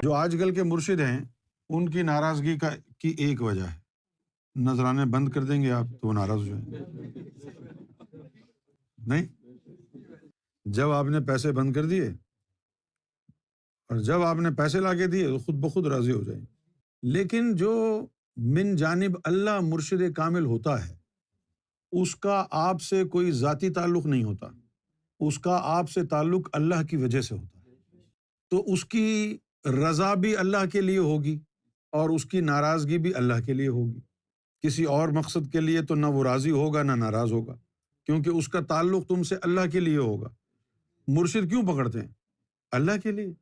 جو آج کل کے مرشد ہیں ان کی ناراضگی کی ایک وجہ ہے، نذرانے بند کر دیں گے آپ تو وہ ناراض ہو جائیں گے۔ نہیں، جب آپ نے پیسے بند کر دیے اور جب آپ نے پیسے لا کے دیے تو خود بخود راضی ہو جائیں گے۔ لیکن جو من جانب اللہ مرشد کامل ہوتا ہے، اس کا آپ سے کوئی ذاتی تعلق نہیں ہوتا، اس کا آپ سے تعلق اللہ کی وجہ سے ہوتا ہے، تو اس کی رضا بھی اللہ کے لیے ہوگی اور اس کی ناراضگی بھی اللہ کے لیے ہوگی۔ کسی اور مقصد کے لیے تو نہ وہ راضی ہوگا نہ ناراض ہوگا، کیونکہ اس کا تعلق تم سے اللہ کے لیے ہوگا۔ مرشد کیوں پکڑتے ہیں؟ اللہ کے لیے۔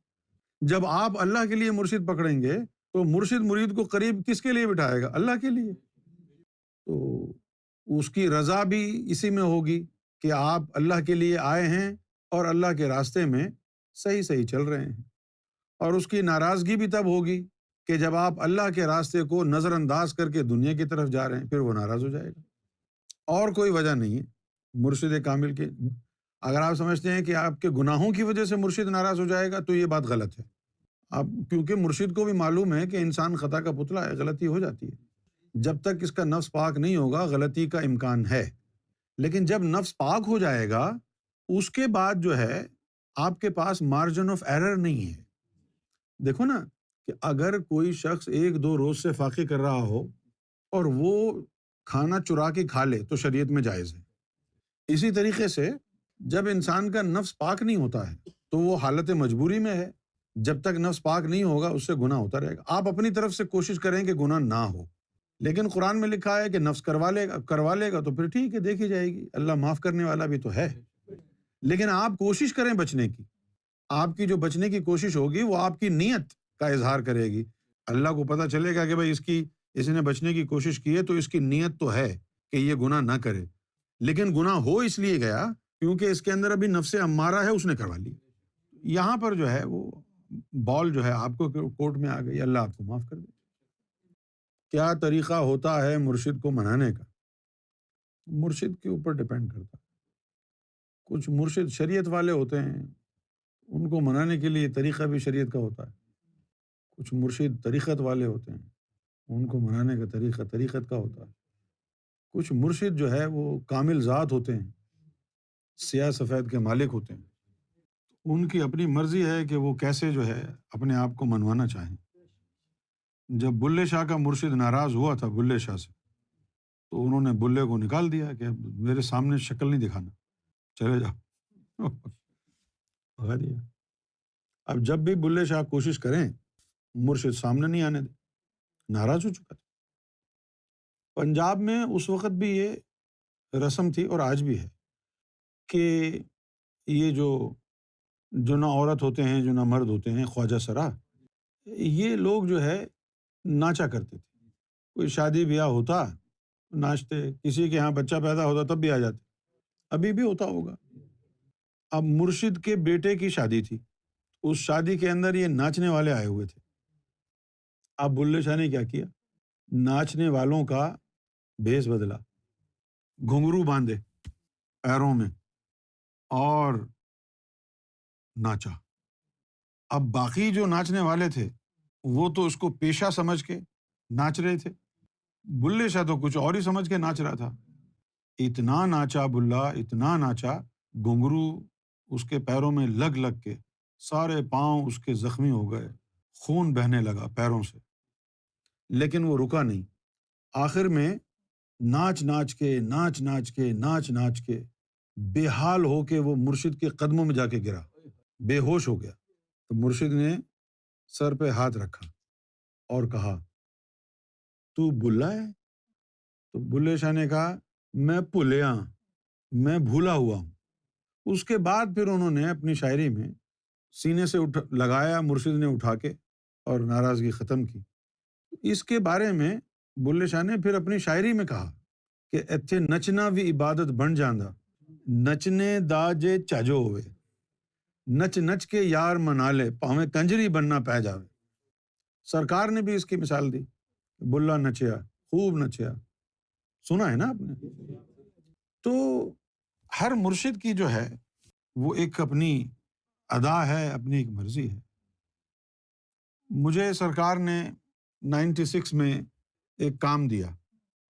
جب آپ اللہ کے لیے مرشد پکڑیں گے تو مرشد مرید کو قریب کس کے لیے بٹھائے گا؟ اللہ کے لیے۔ تو اس کی رضا بھی اسی میں ہوگی کہ آپ اللہ کے لیے آئے ہیں اور اللہ کے راستے میں صحیح صحیح چل رہے ہیں، اور اس کی ناراضگی بھی تب ہوگی کہ جب آپ اللہ کے راستے کو نظر انداز کر کے دنیا کی طرف جا رہے ہیں، پھر وہ ناراض ہو جائے گا۔ اور کوئی وجہ نہیں ہے مرشد کامل کے۔ اگر آپ سمجھتے ہیں کہ آپ کے گناہوں کی وجہ سے مرشد ناراض ہو جائے گا تو یہ بات غلط ہے۔ آپ کیونکہ مرشد کو بھی معلوم ہے کہ انسان خطا کا پتلا ہے، غلطی ہو جاتی ہے۔ جب تک اس کا نفس پاک نہیں ہوگا غلطی کا امکان ہے، لیکن جب نفس پاک ہو جائے گا اس کے بعد جو ہے آپ کے پاس مارجن آف ایرر نہیں ہے۔ دیکھو نا کہ اگر کوئی شخص 1-2 روز سے فاقے کر رہا ہو اور وہ کھانا چرا کے کھا لے تو شریعت میں جائز ہے۔ اسی طریقے سے جب انسان کا نفس پاک نہیں ہوتا ہے تو وہ حالت مجبوری میں ہے، جب تک نفس پاک نہیں ہوگا اس سے گناہ ہوتا رہے گا۔ آپ اپنی طرف سے کوشش کریں کہ گناہ نہ ہو، لیکن قرآن میں لکھا ہے کہ نفس کروا لے گا تو پھر ٹھیک ہے، دیکھی جائے گی، اللہ معاف کرنے والا بھی تو ہے۔ لیکن آپ کوشش کریں بچنے کی، آپ کی جو بچنے کی کوشش ہوگی وہ آپ کی نیت کا اظہار کرے گی۔ اللہ کو پتہ چلے گا کہ بھائی اس نے بچنے کی کوشش کی ہے تو اس کی نیت تو ہے کہ یہ گناہ نہ کرے، لیکن گناہ ہو اس لیے گیا کیونکہ اس کے اندر ابھی نفس امارہ ہے، اس نے کروا لی۔ یہاں پر جو ہے وہ بال جو ہے آپ کو کورٹ میں آ گئی، اللہ آپ کو معاف کر دے۔ کیا طریقہ ہوتا ہے مرشد کو منانے کا؟ مرشد کے اوپر ڈیپینڈ کرتا ہے۔ کچھ مرشد شریعت والے ہوتے ہیں، ان کو منانے کے لیے طریقہ بھی شریعت کا ہوتا ہے۔ کچھ مرشد طریقت والے ہوتے ہیں، ان کو منانے کا طریقہ طریقت کا ہوتا ہے۔ کچھ مرشد جو ہے وہ کامل ذات ہوتے ہیں، سیاہ سفید کے مالک ہوتے ہیں، ان کی اپنی مرضی ہے کہ وہ کیسے جو ہے اپنے آپ کو منوانا چاہیں۔ جب بلے شاہ کا مرشد ناراض ہوا تھا بلے شاہ سے، تو انہوں نے بلے کو نکال دیا کہ میرے سامنے شکل نہیں دکھانا، چلے جاؤ۔ بھگا دیا۔ اب جب بھی بلے شاہ کوشش کریں مرشد سامنے نہیں آنے دے، ناراض ہو چکا تھا۔ پنجاب میں اس وقت بھی یہ رسم تھی اور آج بھی ہے کہ یہ جو نہ عورت ہوتے ہیں جو نہ مرد ہوتے ہیں، خواجہ سرا، یہ لوگ جو ہے ناچا کرتے تھے۔ کوئی شادی بیاہ ہوتا ناچتے، کسی کے ہاں بچہ پیدا ہوتا تب بھی آ جاتے، ابھی بھی ہوتا ہوگا۔ اب مرشد کے بیٹے کی شادی تھی، اس شادی کے اندر یہ ناچنے والے آئے ہوئے تھے۔ اب بلے شاہ نے کیا کیا؟ ناچنے والوں کا بھیس بدلا، گھنگرو باندھے پیروں میں اور ناچا۔ اب باقی جو ناچنے والے تھے وہ تو اس کو پیشہ سمجھ کے ناچ رہے تھے، بلے شاہ تو کچھ اور ہی سمجھ کے ناچ رہا تھا۔ اتنا ناچا بلا، اتنا ناچا، گھنگرو اس کے پیروں میں لگ لگ کے سارے پاؤں اس کے زخمی ہو گئے، خون بہنے لگا پیروں سے، لیکن وہ رکا نہیں۔ آخر میں ناچ ناچ کے بے حال ہو کے وہ مرشد کے قدموں میں جا کے گرا، بے ہوش ہو گیا۔ تو مرشد نے سر پہ ہاتھ رکھا اور کہا تو بلا ہے؟ تو بلے شاہ نے کہا میں بھولیا، میں بھولا ہوا ہوں۔ اس کے بعد پھر انہوں نے اپنی شاعری میں سینے سے لگایا مرشد نے اٹھا کے اور ناراضگی ختم کی۔ اس کے بارے میں بلے شاہ نے پھر اپنی شاعری میں کہا کہ ایتھے نچنا بھی عبادت بن جاندا، نچنے دا جے چاجو ہوئے، نچ نچ کے یار منا لے پاویں کنجری بننا پہ جاوے۔ سرکار نے بھی اس کی مثال دی، بلا نچیا، خوب نچیا، سنا ہے نا آپ نے۔ تو ہر مرشد کی جو ہے وہ ایک اپنی ادا ہے، اپنی ایک مرضی ہے۔ مجھے سرکار نے 96 میں ایک کام دیا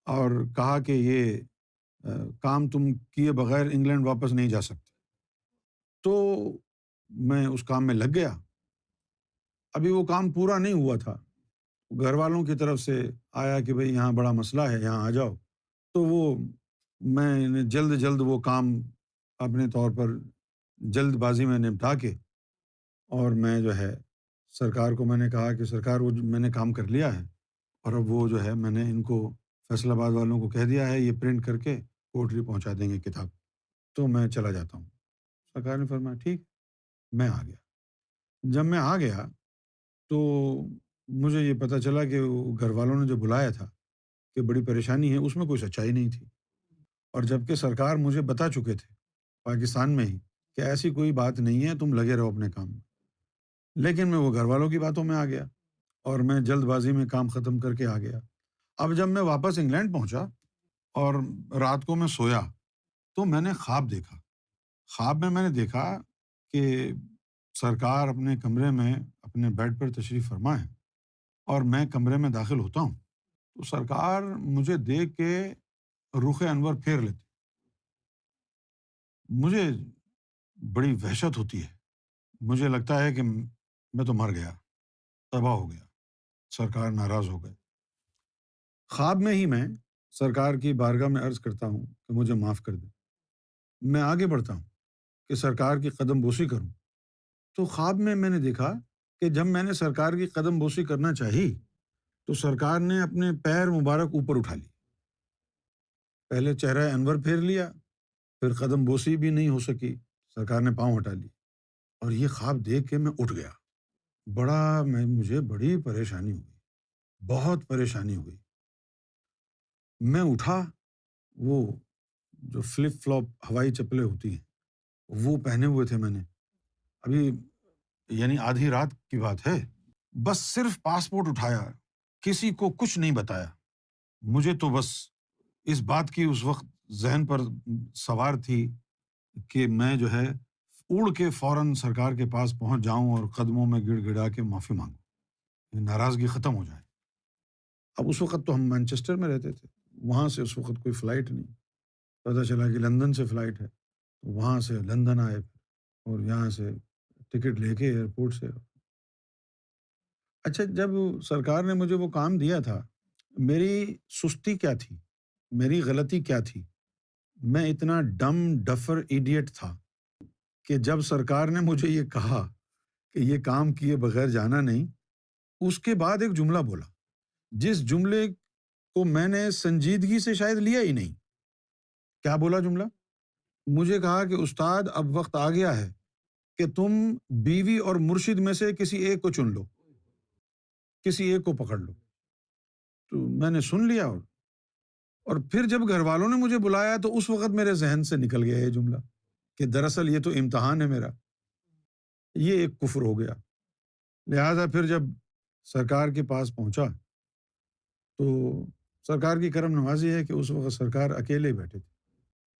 اور کہا کہ یہ کام تم کیے بغیر انگلینڈ واپس نہیں جا سکتے۔ تو میں اس کام میں لگ گیا۔ ابھی وہ کام پورا نہیں ہوا تھا، گھر والوں کی طرف سے آیا کہ بھئی یہاں بڑا مسئلہ ہے، یہاں آ جاؤ۔ تو وہ میں نے جلد جلد وہ کام اپنے طور پر جلد بازی میں نپٹا کے، اور میں جو ہے سرکار کو میں نے کہا کہ سرکار وہ میں نے کام کر لیا ہے، اور اب وہ جو ہے میں نے ان کو فیصل آباد والوں کو کہہ دیا ہے، یہ پرنٹ کر کے کوٹری پہنچا دیں گے کتاب، تو میں چلا جاتا ہوں۔ سرکار نے فرمایا ٹھیک، میں آ گیا۔ جب میں آ گیا تو مجھے یہ پتہ چلا کہ وہ گھر والوں نے جو بلایا تھا کہ بڑی پریشانی ہے، اس میں کوئی سچائی نہیں تھی، اور جبکہ سرکار مجھے بتا چکے تھے پاکستان میں ہی کہ ایسی کوئی بات نہیں ہے، تم لگے رہو اپنے کام میں۔ لیکن میں وہ گھر والوں کی باتوں میں آ گیا اور میں جلد بازی میں کام ختم کر کے آ گیا۔ اب جب میں واپس انگلینڈ پہنچا اور رات کو میں سویا تو میں نے خواب دیکھا۔ خواب میں نے دیکھا کہ سرکار اپنے کمرے میں اپنے بیڈ پر تشریف فرما ہے، اور میں کمرے میں داخل ہوتا ہوں تو سرکار مجھے دیکھ کے رخ انور پھیر لیتے۔ مجھے بڑی وحشت ہوتی ہے، مجھے لگتا ہے کہ میں تو مر گیا، تباہ ہو گیا، سرکار ناراض ہو گئے۔ خواب میں ہی میں سرکار کی بارگاہ میں عرض کرتا ہوں کہ مجھے معاف کر دیں۔ میں آگے بڑھتا ہوں کہ سرکار کی قدم بوسی کروں، تو خواب میں نے دیکھا کہ جب میں نے سرکار کی قدم بوسی کرنا چاہی تو سرکار نے اپنے پیر مبارک اوپر اٹھا لی، پہلے چہرہ انور پھیر لیا، پھر قدم بوسی بھی نہیں ہو سکی، سرکار نے پاؤں ہٹا لی، اور یہ خواب دیکھ کے میں اٹھ گیا۔ مجھے بڑی پریشانی ہوئی، بہت پریشانی ہوئی۔ میں اٹھا، وہ جو فلپ فلاپ ہوائی چپلیں ہوتی ہیں وہ پہنے ہوئے تھے میں نے، ابھی یعنی آدھی رات کی بات ہے، بس صرف پاسپورٹ اٹھایا، کسی کو کچھ نہیں بتایا۔ مجھے تو بس اس بات کی اس وقت ذہن پر سوار تھی کہ میں جو ہے اڑ کے فوراً سرکار کے پاس پہنچ جاؤں اور قدموں میں گڑ گڑا کے معافی مانگوں، ناراضگی ختم ہو جائے۔ اب اس وقت تو ہم مانچسٹر میں رہتے تھے، وہاں سے اس وقت کوئی فلائٹ نہیں، پتہ چلا کہ لندن سے فلائٹ ہے، تو وہاں سے لندن آئے اور یہاں سے ٹکٹ لے کے ایئرپورٹ سے۔ اچھا، جب سرکار نے مجھے وہ کام دیا تھا، میری سستی کیا تھی، میری غلطی کیا تھی؟ میں اتنا ڈم ڈفر ایڈیٹ تھا کہ جب سرکار نے مجھے یہ کہا کہ یہ کام کیے بغیر جانا نہیں، اس کے بعد ایک جملہ بولا جس جملے کو میں نے سنجیدگی سے شاید لیا ہی نہیں۔ کیا بولا جملہ؟ مجھے کہا کہ استاد اب وقت آ گیا ہے کہ تم بیوی اور مرشد میں سے کسی ایک کو چن لو، کسی ایک کو پکڑ لو۔ تو میں نے سن لیا، اور پھر جب گھر والوں نے مجھے بلایا تو اس وقت میرے ذہن سے نکل گیا یہ جملہ کہ دراصل یہ تو امتحان ہے میرا، یہ ایک کفر ہو گیا۔ لہٰذا پھر جب سرکار کے پاس پہنچا تو سرکار کی کرم نوازی ہے کہ اس وقت سرکار اکیلے بیٹھے تھے،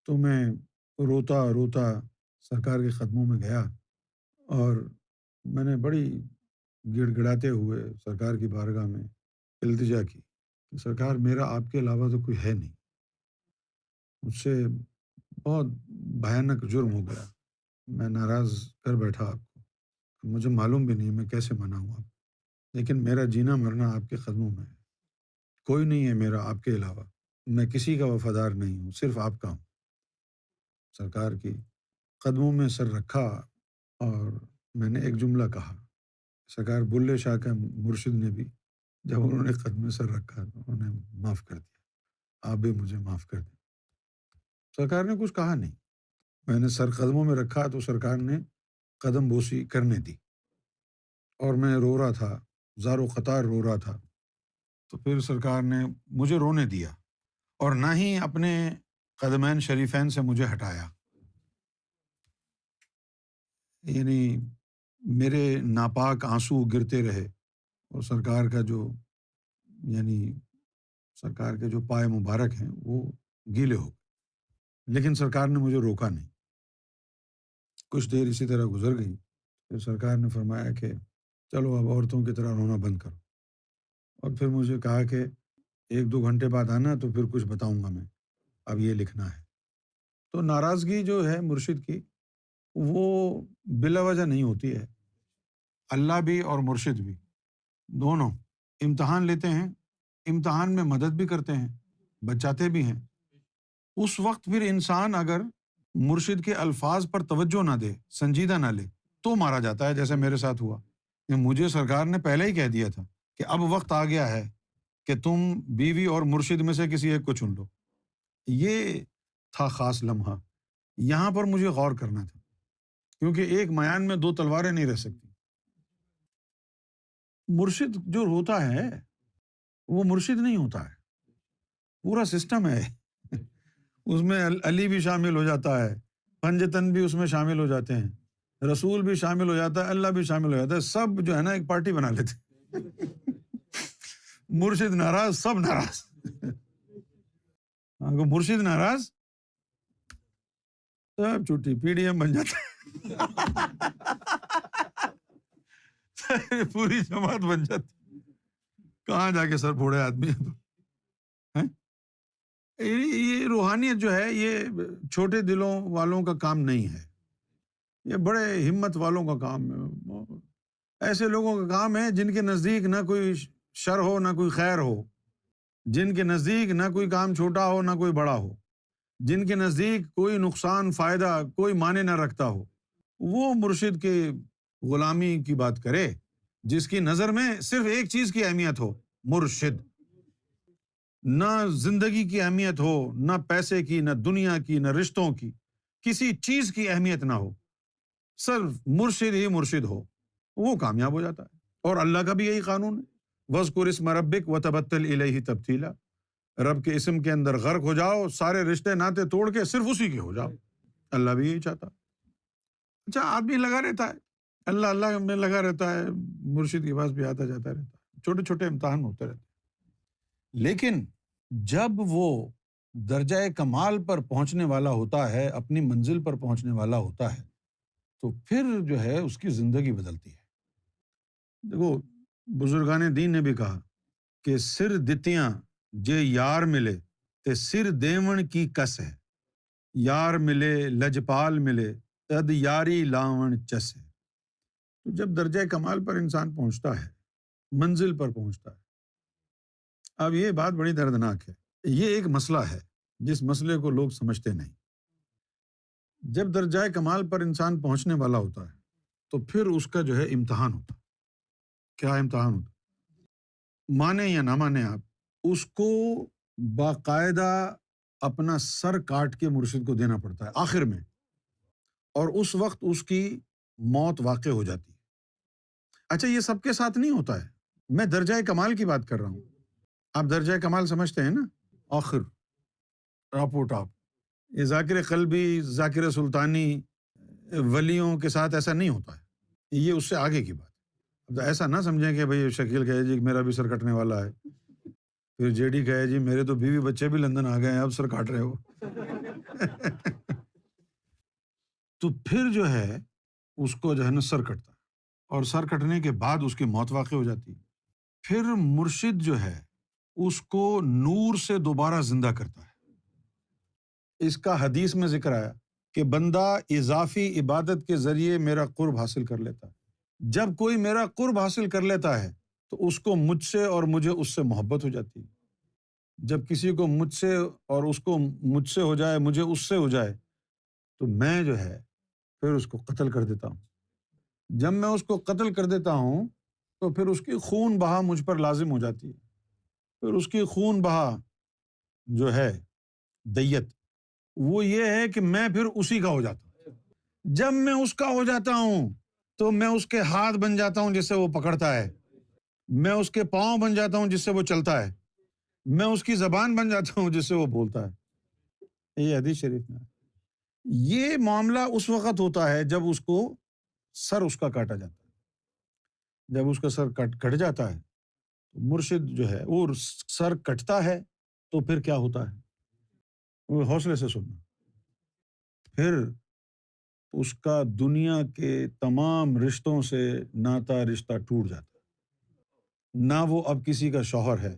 تو میں روتا روتا سرکار کے قدموں میں گیا، اور میں نے بڑی گڑ گڑاتے ہوئے سرکار کی بارگاہ میں التجا کی کہ سرکار میرا آپ کے علاوہ تو کوئی ہے نہیں، مجھ سے بہت بھیانک جرم ہو گیا، میں ناراض کر بیٹھا آپ کو، مجھے معلوم بھی نہیں میں کیسے مناؤں آپ، لیکن میرا جینا مرنا آپ کے قدموں میں ہے، کوئی نہیں ہے میرا آپ کے علاوہ، میں کسی کا وفادار نہیں ہوں، صرف آپ کا ہوں۔ سرکار کی قدموں میں سر رکھا اور میں نے ایک جملہ کہا۔ سرکار بلے شاہ کا مرشد نے بھی جب انہوں نے قدم میں سر رکھا تو انہوں نے معاف کر دیا، آپ بھی مجھے معاف کر دیں۔ سرکار نے کچھ کہا نہیں، میں نے سر قدموں میں رکھا تو سرکار نے قدم بوسی کرنے دی، اور میں رو رہا تھا، زار و قطار رو رہا تھا، تو پھر سرکار نے مجھے رونے دیا اور نہ ہی اپنے قدمین شریفین سے مجھے ہٹایا، یعنی میرے ناپاک آنسو گرتے رہے، اور سرکار کا جو یعنی سرکار کے جو پائے مبارک ہیں وہ گیلے ہو گئے، لیکن سرکار نے مجھے روکا نہیں۔ کچھ دیر اسی طرح گزر گئی، پھر سرکار نے فرمایا کہ چلو اب عورتوں کی طرح رونا بند کرو، اور پھر مجھے کہا کہ 1-2 گھنٹے بعد آنا تو پھر کچھ بتاؤں گا میں، اب یہ لکھنا ہے۔ تو ناراضگی جو ہے مرشد کی، وہ بلا وجہ نہیں ہوتی ہے۔ اللہ بھی اور مرشد بھی دونوں امتحان لیتے ہیں، امتحان میں مدد بھی کرتے ہیں، بچاتے بھی ہیں۔ اس وقت پھر انسان اگر مرشد کے الفاظ پر توجہ نہ دے، سنجیدہ نہ لے، تو مارا جاتا ہے، جیسے میرے ساتھ ہوا کہ مجھے سرکار نے پہلے ہی کہہ دیا تھا کہ اب وقت آ گیا ہے کہ تم بیوی اور مرشد میں سے کسی ایک کو چن لو۔ یہ تھا خاص لمحہ، یہاں پر مجھے غور کرنا تھا، کیونکہ ایک میان میں دو تلواریں نہیں رہ سکتی۔ مرشد جو ہوتا ہے وہ مرشد نہیں ہوتا ہے، پورا سسٹم ہے۔ اس میں علی بھی شامل ہو جاتا ہے، پنجتن بھی اس میں شامل ہو جاتے ہیں، رسول بھی شامل ہو جاتا ہے، اللہ بھی شامل ہو جاتا ہے، سب جو ہے نا ایک پارٹی بنا لیتے ہیں۔ مرشد ناراض، سب ناراض۔ اگر مرشد ناراض، سب چھٹی، پی ڈی ایم بن جاتا ہے۔ پوری جماعت بن جاتی، کہاں جا کے سر پھوڑے آدمی ہیں؟ یہ روحانیت جو ہے یہ چھوٹے دلوں والوں کا کام نہیں ہے، یہ بڑے ہمت والوں کا کام ہے، ایسے لوگوں کا کام ہے جن کے نزدیک نہ کوئی شر ہو نہ کوئی خیر ہو، جن کے نزدیک نہ کوئی کام چھوٹا ہو نہ کوئی بڑا ہو، جن کے نزدیک کوئی نقصان فائدہ کوئی معنی نہ رکھتا ہو، وہ مرشد کے غلامی کی بات کرے، جس کی نظر میں صرف ایک چیز کی اہمیت ہو، مرشد۔ نہ زندگی کی اہمیت ہو، نہ پیسے کی، نہ دنیا کی، نہ رشتوں کی، کسی چیز کی اہمیت نہ ہو، صرف مرشد ہی مرشد ہو، وہ کامیاب ہو جاتا ہے۔ اور اللہ کا بھی یہی قانون ہے، وَاذْكُرِ اسْمَ رَبِّكَ وَتَبَتَّلْ إِلَيْهِ تَبْتِيلًا، رب کے اسم کے اندر غرق ہو جاؤ، سارے رشتے ناطے توڑ کے صرف اسی کے ہو جاؤ، اللہ بھی یہی چاہتا۔ اچھا، آدمی لگا رہتا ہے، اللہ اللہ میں لگا رہتا ہے، مرشد کے پاس بھی آتا جاتا رہتا ہے، چھوٹے چھوٹے امتحان ہوتے رہتے ہیں، لیکن جب وہ درجہ کمال پر پہنچنے والا ہوتا ہے، اپنی منزل پر پہنچنے والا ہوتا ہے، تو پھر جو ہے اس کی زندگی بدلتی ہے۔ دیکھو، بزرگان دین نے بھی کہا کہ سر دتیاں جے یار ملے تے سر دیون کی کس ہے، یار ملے لجپال ملے تد یاری لاون چس ہے۔ تو جب درجہ کمال پر انسان پہنچتا ہے، منزل پر پہنچتا ہے، اب یہ بات بڑی دردناک ہے، یہ ایک مسئلہ ہے جس مسئلے کو لوگ سمجھتے نہیں۔ جب درجہ کمال پر انسان پہنچنے والا ہوتا ہے تو پھر اس کا جو ہے امتحان ہوتا ہے۔ کیا امتحان ہوتا؟ مانے یا نہ مانے آپ، اس کو باقاعدہ اپنا سر کاٹ کے مرشد کو دینا پڑتا ہے آخر میں، اور اس وقت اس کی موت واقع ہو جاتی ہے۔ اچھا، یہ سب کے ساتھ نہیں ہوتا ہے، میں درجہ کمال کی بات کر رہا ہوں۔ آپ درجہ کمال سمجھتے ہیں نا، آخر، ٹاپو ٹاپ، یہ ذاکر قلبی، ذاکر سلطانی ولیوں کے ساتھ ایسا نہیں ہوتا ہے، یہ اس سے آگے کی بات ہے۔ اب ایسا نہ سمجھیں کہ بھئی شکیل کہے جی میرا بھی سر کٹنے والا ہے، پھر جے ڈی کہے جی میرے تو بیوی بچے بھی لندن آ گئے ہیں، اب سر کاٹ رہے ہو۔ تو پھر جو ہے اس کو جو ہے نا سر کٹتا ہے، اور سر کٹنے کے بعد اس کی موت واقع ہو جاتی ہے۔ پھر مرشد جو ہے اس کو نور سے دوبارہ زندہ کرتا ہے۔ اس کا حدیث میں ذکر آیا کہ بندہ اضافی عبادت کے ذریعے میرا قرب حاصل کر لیتا ہے۔ جب کوئی میرا قرب حاصل کر لیتا ہے تو اس کو مجھ سے اور مجھے اس سے محبت ہو جاتی ہے۔ جب کسی کو مجھ سے اور اس کو مجھ سے ہو جائے، مجھے اس سے ہو جائے، تو میں جو ہے پھر اس کو قتل کر دیتا ہوں۔ جب میں اس کو قتل کر دیتا ہوں تو پھر اس کی خون بہا مجھ پر لازم ہو جاتی ہے۔ پھر اس کی خون بہا جو ہے دیت، وہ یہ ہے کہ میں پھر اسی کا ہو جاتا ہوں۔ جب میں اس کا ہو جاتا ہوں تو میں اس کے ہاتھ بن جاتا ہوں جس سے وہ پکڑتا ہے، میں اس کے پاؤں بن جاتا ہوں جس سے وہ چلتا ہے، میں اس کی زبان بن جاتا ہوں جس سے وہ بولتا ہے۔ یہ حدیث شریف میں ہے۔ یہ معاملہ اس وقت ہوتا ہے جب اس کو سر اس کا کاٹا جاتا ہے۔ جب اس کا سر کٹ جاتا ہے تو مرشد جو ہے وہ سر کٹتا ہے تو پھر کیا ہوتا ہے، وہ حوصلے سے سننا۔ پھر اس کا دنیا کے تمام رشتوں سے ناتا رشتہ ٹوٹ جاتا ہے۔ نہ وہ اب کسی کا شوہر ہے،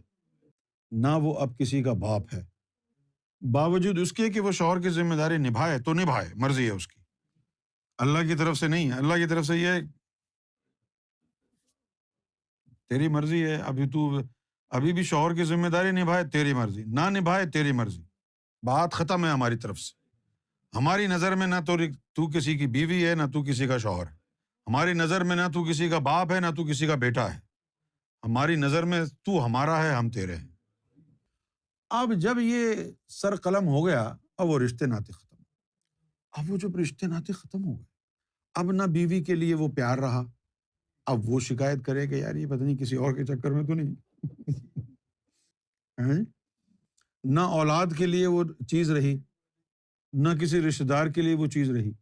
نہ وہ اب کسی کا باپ ہے، باوجود اس کے کہ وہ شوہر کی ذمہ داری نبھائے تو نبھائے، مرضی ہے اس کی، اللہ کی طرف سے نہیں ہے۔ اللہ کی طرف سے یہ ہے تیری مرضی ہے، ابھی بھی شوہر کی ذمہ داری نبھائے تیری مرضی، نہ نبھائے تیری مرضی، بات ختم ہے ہماری طرف سے۔ ہماری نظر میں نہ تو کسی کی بیوی ہے، نہ تو کسی کا شوہر ہے، ہماری نظر میں نہ تو کسی کا باپ ہے، نہ تو کسی کا بیٹا ہے، ہماری نظر میں تو ہمارا ہے، ہم تیرے ہیں۔ اب جب یہ سر قلم ہو گیا، اب وہ رشتے ناطے ختم، اب وہ جب رشتے ناطے ختم ہو گئے، اب نہ بیوی کے لیے وہ پیار رہا، اب وہ شکایت کرے کہ یار یہ پتہ نہیں کسی اور کے چکر میں تو نہیں ہیں؟ نہ اولاد کے لیے وہ چیز رہی، نہ کسی رشتہ دار کے لیے وہ چیز رہی۔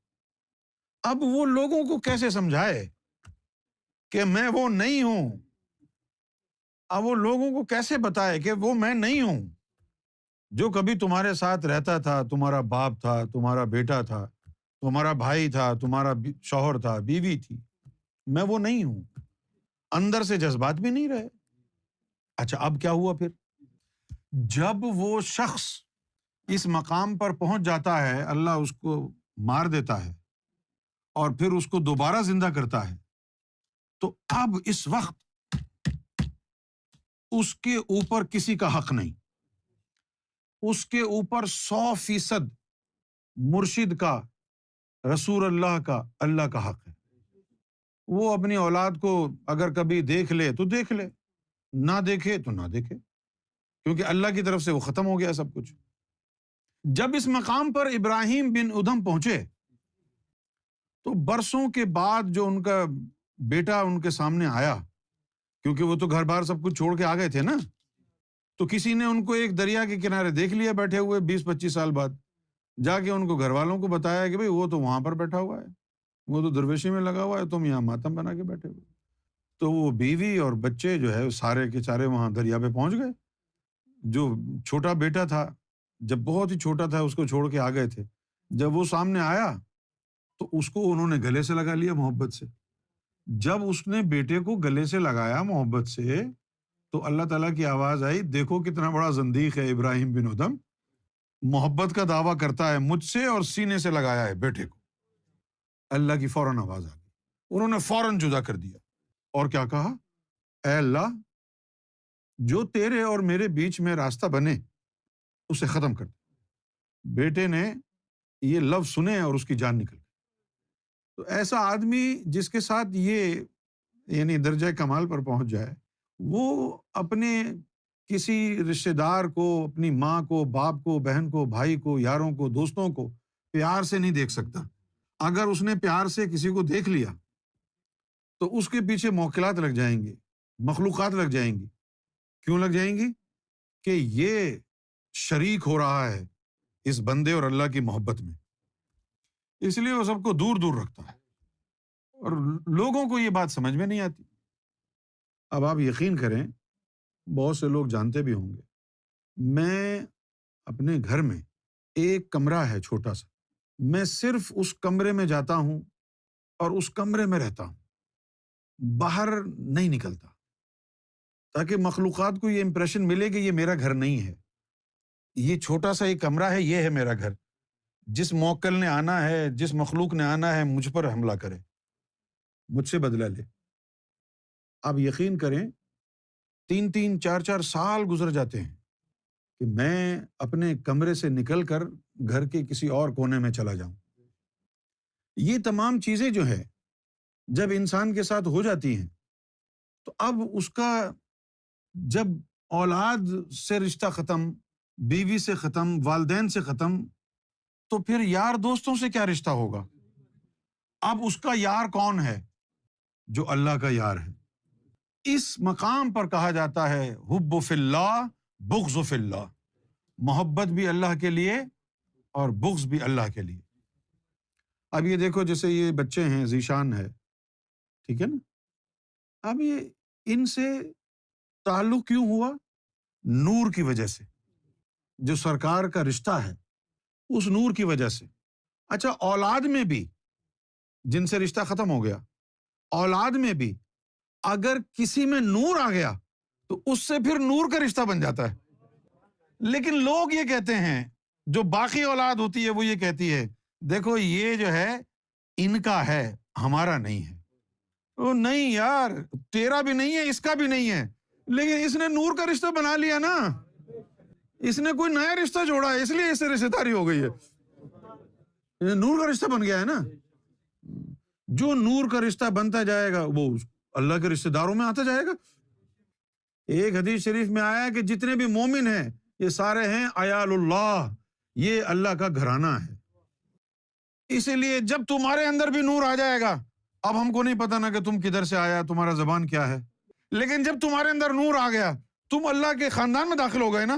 اب وہ لوگوں کو کیسے سمجھائے کہ میں وہ نہیں ہوں؟ اب وہ لوگوں کو کیسے بتائے کہ وہ میں نہیں ہوں جو کبھی تمہارے ساتھ رہتا تھا، تمہارا باپ تھا، تمہارا بیٹا تھا، تمہارا بھائی تھا، تمہارا شوہر تھا، بیوی تھی، میں وہ نہیں ہوں، اندر سے جذبات بھی نہیں رہے۔ اچھا اب کیا ہوا پھر؟ جب وہ شخص اس مقام پر پہنچ جاتا ہے، اللہ اس کو مار دیتا ہے اور پھر اس کو دوبارہ زندہ کرتا ہے، تو اب اس وقت اس کے اوپر کسی کا حق نہیں، اس کے اوپر 100% مرشد کا، رسول اللہ کا، اللہ کا حق ہے۔ وہ اپنی اولاد کو اگر کبھی دیکھ لے تو دیکھ لے، نہ دیکھے تو نہ دیکھے، کیونکہ اللہ کی طرف سے وہ ختم ہو گیا سب کچھ۔ جب اس مقام پر ابراہیم بن ادھم پہنچے تو برسوں کے بعد جو ان کا بیٹا ان کے سامنے آیا، کیونکہ وہ تو گھر بار سب کچھ چھوڑ کے آ گئے تھے نا، تو کسی نے ان کو ایک دریا کے کنارے دیکھ لیا بیٹھے ہوئے 20-25 سال بعد، جا کے ان کو گھر والوں کو بتایا کہ بھئی وہ تو وہاں پر بیٹھا ہوا ہے، وہ تو درویشی میں لگا ہوا ہے، تم یہاں ماتم بنا کے بیٹھے ہوئے۔ تو وہ بیوی اور بچے جو ہے سارے کے سارے وہاں دریا پہ پہنچ گئے۔ جو چھوٹا بیٹا تھا، جب بہت ہی چھوٹا تھا اس کو چھوڑ کے آ گئے تھے، جب وہ سامنے آیا تو اس کو انہوں نے گلے سے لگا لیا محبت سے۔ جب اس نے بیٹے کو گلے سے لگایا محبت سے تو اللہ تعالیٰ کی آواز آئی، دیکھو کتنا بڑا زندیق ہے ابراہیم بن ادھم، محبت کا دعویٰ کرتا ہے مجھ سے اور سینے سے لگایا ہے بیٹے کو۔ اللہ کی فوراً آواز آ گئی، انہوں نے فوراً جدا کر دیا اور کیا کہا، اے اللہ جو تیرے اور میرے بیچ میں راستہ بنے اسے ختم کر دے۔ بیٹے نے یہ لفظ سنے اور اس کی جان نکل گئی۔ تو ایسا آدمی جس کے ساتھ یہ یعنی درجہ کمال پر پہنچ جائے، وہ اپنے کسی رشتہ دار کو، اپنی ماں کو، باپ کو، بہن کو، بھائی کو، یاروں کو، دوستوں کو پیار سے نہیں دیکھ سکتا۔ اگر اس نے پیار سے کسی کو دیکھ لیا تو اس کے پیچھے موکلات لگ جائیں گے، مخلوقات لگ جائیں گی۔ کیوں لگ جائیں گی؟ کہ یہ شریک ہو رہا ہے اس بندے اور اللہ کی محبت میں، اس لیے وہ سب کو دور دور رکھتا ہے، اور لوگوں کو یہ بات سمجھ میں نہیں آتی۔ اب آپ یقین کریں، بہت سے لوگ جانتے بھی ہوں گے، میں اپنے گھر میں ایک کمرہ ہے چھوٹا سا، میں صرف اس کمرے میں جاتا ہوں اور اس کمرے میں رہتا ہوں، باہر نہیں نکلتا، تاکہ مخلوقات کو یہ امپریشن ملے کہ یہ میرا گھر نہیں ہے، یہ چھوٹا سا ایک کمرہ ہے، یہ ہے میرا گھر، جس موکل نے آنا ہے، جس مخلوق نے آنا ہے مجھ پر حملہ کرے، مجھ سے بدلہ لے۔ آپ یقین کریں 3-3 4-4 سال گزر جاتے ہیں کہ میں اپنے کمرے سے نکل کر گھر کے کسی اور کونے میں چلا جاؤں۔ یہ تمام چیزیں جو ہے جب انسان کے ساتھ ہو جاتی ہیں تو اب اس کا جب اولاد سے رشتہ ختم، بیوی سے ختم، والدین سے ختم، تو پھر یار دوستوں سے کیا رشتہ ہوگا؟ اب اس کا یار کون ہے؟ جو اللہ کا یار ہے۔ اس مقام پر کہا جاتا ہے حب فی اللہ بغض فی اللہ، محبت بھی اللہ کے لیے اور بغض بھی اللہ کے لیے۔ اب یہ دیکھو جیسے یہ بچے ہیں، ذیشان ہے، ٹھیک ہے نا، اب یہ ان سے تعلق کیوں ہوا؟ نور کی وجہ سے، جو سرکار کا رشتہ ہے اس نور کی وجہ سے۔ اچھا اولاد میں بھی جن سے رشتہ ختم ہو گیا۔ اولاد میں بھی اگر کسی میں نور آ گیا تو اس سے پھر نور کا رشتہ بن جاتا ہے۔ لیکن لوگ یہ کہتے ہیں، جو باقی اولاد ہوتی ہے وہ یہ کہتی ہے دیکھو یہ جو ہے ان کا ہے، ہمارا نہیں ہے۔ وہ نہیں یار، تیرا بھی نہیں ہے، اس کا بھی نہیں ہے، لیکن اس نے نور کا رشتہ بنا لیا نا، اس نے کوئی نیا رشتہ جوڑا ہے، اس لیے اس سے رشتہ داری ہو گئی ہے، یہ نور کا رشتہ بن گیا ہے نا۔ جو نور کا رشتہ بنتا جائے گا وہ اللہ کے رشتہ داروں میں آتا جائے گا۔ ایک حدیث شریف میں آیا ہے کہ جتنے بھی مومن ہیں یہ سارے ہیں عیال اللہ، یہ اللہ کا گھرانہ ہے۔ اسی لیے جب تمہارے اندر بھی نور آ جائے گا، اب ہم کو نہیں پتا نا کہ تم کدھر سے آیا، تمہارا زبان کیا ہے، لیکن جب تمہارے اندر نور آ گیا تم اللہ کے خاندان میں داخل ہو گئے نا۔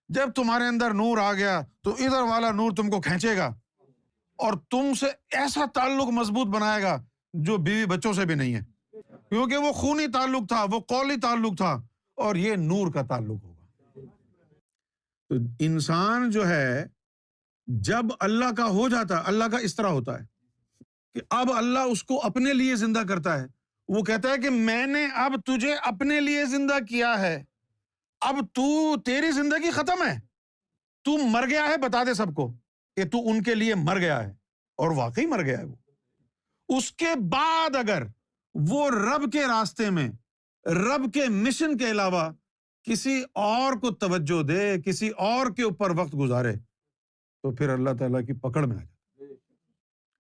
جب تمہارے اندر نور آ گیا تو ادھر والا نور تم کو کھینچے گا اور تم سے ایسا تعلق مضبوط بنائے گا جو بیوی بچوں سے بھی نہیں ہے، کیونکہ وہ خونی تعلق تھا، وہ قولی تعلق تھا، اور یہ نور کا تعلق ہوگا۔ تو انسان جو ہے جب اللہ کا ہو جاتا ہے، اللہ کا اس طرح ہوتا ہے کہ اب اللہ اس کو اپنے لیے زندہ کرتا ہے۔ وہ کہتا ہے کہ میں نے اب تجھے اپنے لیے زندہ کیا ہے، اب تیری زندگی ختم ہے، تو مر گیا ہے، بتا دے سب کو کہ تو ان کے لیے مر گیا ہے، اور واقعی مر گیا ہے وہ۔ اس کے بعد اگر وہ رب کے راستے میں، رب کے مشن کے علاوہ کسی اور کو توجہ دے، کسی اور کے اوپر وقت گزارے، تو پھر اللہ تعالیٰ کی پکڑ میں آ جائے۔